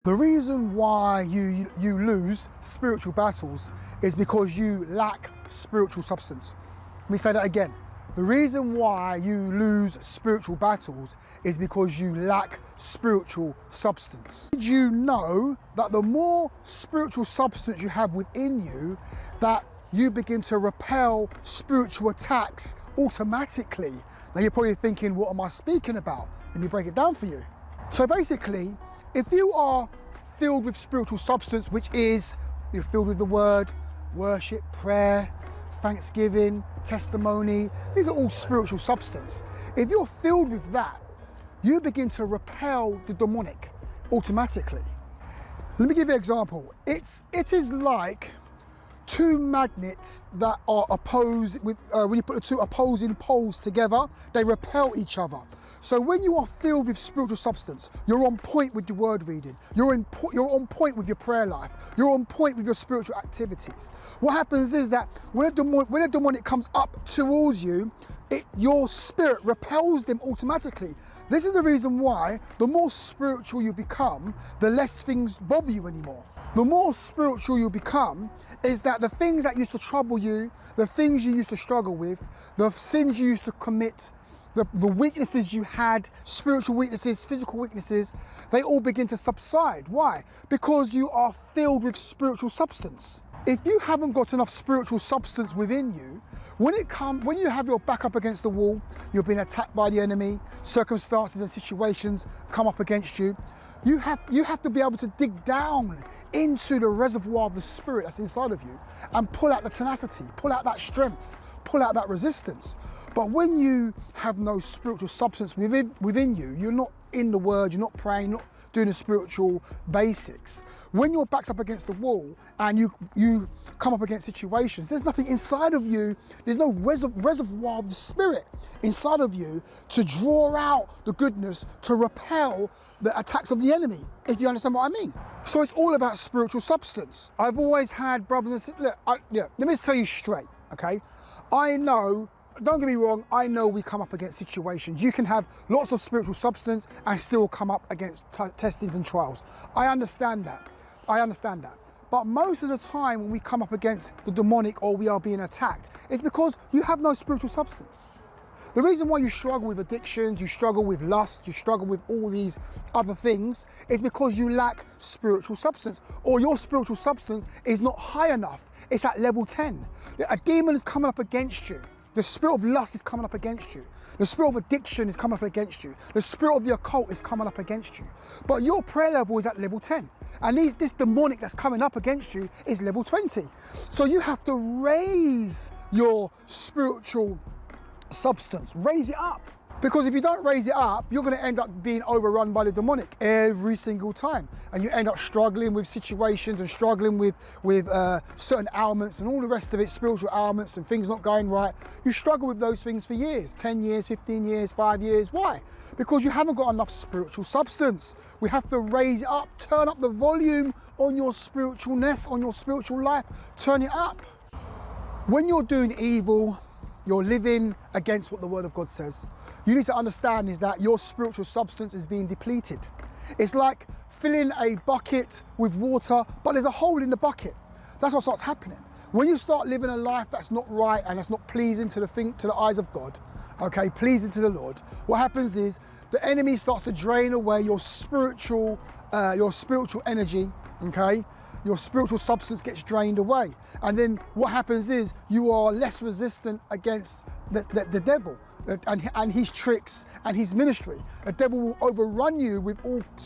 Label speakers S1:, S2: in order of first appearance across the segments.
S1: The reason why you lose spiritual battles is because you lack spiritual substance. Let me say that again. The reason why you lose spiritual battles is because you lack spiritual substance. Did you know that the more spiritual substance you have within you, that you begin to repel spiritual attacks automatically? Now you're probably thinking, what am I speaking about? Let me break it down for you. So basically, if you are filled with spiritual substance, which is you're filled with the word, worship, prayer, thanksgiving, testimony, these are all spiritual substance. If you're filled with that, you begin to repel the demonic automatically. Let me give you an example. It is like two magnets that are opposed with, when you put the two opposing poles together, they repel each other. So when you are filled with spiritual substance, you're on point with your word reading, you're on point with your prayer life, you're on point with your spiritual activities. What happens is that when a demonic comes up towards you, your spirit repels them automatically. This is the reason why the more spiritual you become, the less things bother you anymore. The more spiritual you become is that the things that used to trouble you, the things you used to struggle with, the sins you used to commit, the weaknesses you had, spiritual weaknesses, physical weaknesses, they all begin to subside. Why? Because you are filled with spiritual substance. If you haven't got enough spiritual substance within you, when you have your back up against the wall, you're being attacked by the enemy, circumstances and situations come up against you, you have to be able to dig down into the reservoir of the spirit that's inside of you and pull out the tenacity, pull out that strength, pull out that resistance. But when you have no spiritual substance within you, you're not in the word, you're not praying, you're not doing the spiritual basics. When your back's up against the wall and you come up against situations, there's nothing inside of you, there's no reservoir of the spirit inside of you to draw out the goodness, to repel the attacks of the enemy, if you understand what I mean. So it's all about spiritual substance. I've always had brothers and sisters, look, let me just tell you straight, okay? I know, don't get me wrong, I know we come up against situations. You can have lots of spiritual substance and still come up against testings and trials. I understand that. But most of the time when we come up against the demonic or we are being attacked, it's because you have no spiritual substance. The reason why you struggle with addictions, you struggle with lust, you struggle with all these other things is because you lack spiritual substance, or your spiritual substance is not high enough. It's at level 10. A demon is coming up against you. The spirit of lust is coming up against you. The spirit of addiction is coming up against you. The spirit of the occult is coming up against you. But your prayer level is at level 10. And this demonic that's coming up against you is level 20. So you have to raise your spiritual substance, raise it up. Because if you don't raise it up, you're going to end up being overrun by the demonic every single time. And you end up struggling with situations and struggling with certain ailments and all the rest of it, spiritual ailments and things not going right. You struggle with those things for years, 10 years, 15 years, 5 years. Why? Because you haven't got enough spiritual substance. We have to raise it up, turn up the volume on your spiritualness, on your spiritual life, turn it up. When you're doing evil, you're living against what the word of God says. You need to understand is that your spiritual substance is being depleted. It's like filling a bucket with water, but there's a hole in the bucket. That's what starts happening. When you start living a life that's not right and that's not pleasing to the eyes of God, okay, pleasing to the Lord, what happens is the enemy starts to drain away your spiritual energy, okay? Your spiritual substance gets drained away. And then what happens is you are less resistant against the devil and his tricks and his ministry. The devil will overrun you with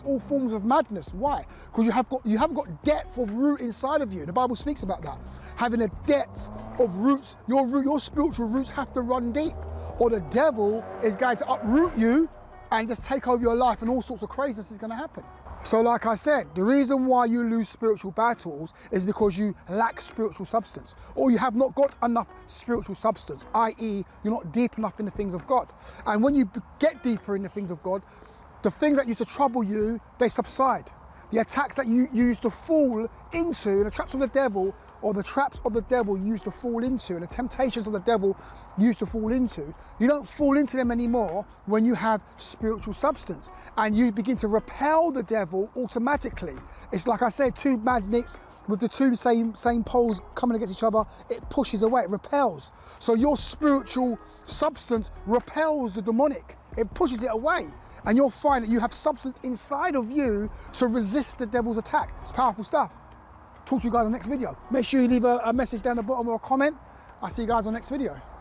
S1: all forms of madness. Why? Because you haven't got depth of root inside of you. The Bible speaks about that. Having a depth of roots, your spiritual roots have to run deep, or the devil is going to uproot you and just take over your life, and all sorts of craziness is going to happen. So like I said, the reason why you lose spiritual battles is because you lack spiritual substance, or you have not got enough spiritual substance, i.e. you're not deep enough in the things of God. And when you get deeper in the things of God, the things that used to trouble you, they subside. the attacks that you used to fall into, and the traps of the devil, or the traps of the devil you used to fall into, and the temptations of the devil you used to fall into, you don't fall into them anymore when you have spiritual substance, and you begin to repel the devil automatically. It's like I said, two magnets with the two same poles coming against each other, it pushes away, it repels. So your spiritual substance repels the demonic. It pushes it away. And you'll find that you have substance inside of you to resist the devil's attack. It's powerful stuff. Talk to you guys on the next video. Make sure you leave a message down the bottom or a comment. I'll see you guys on the next video.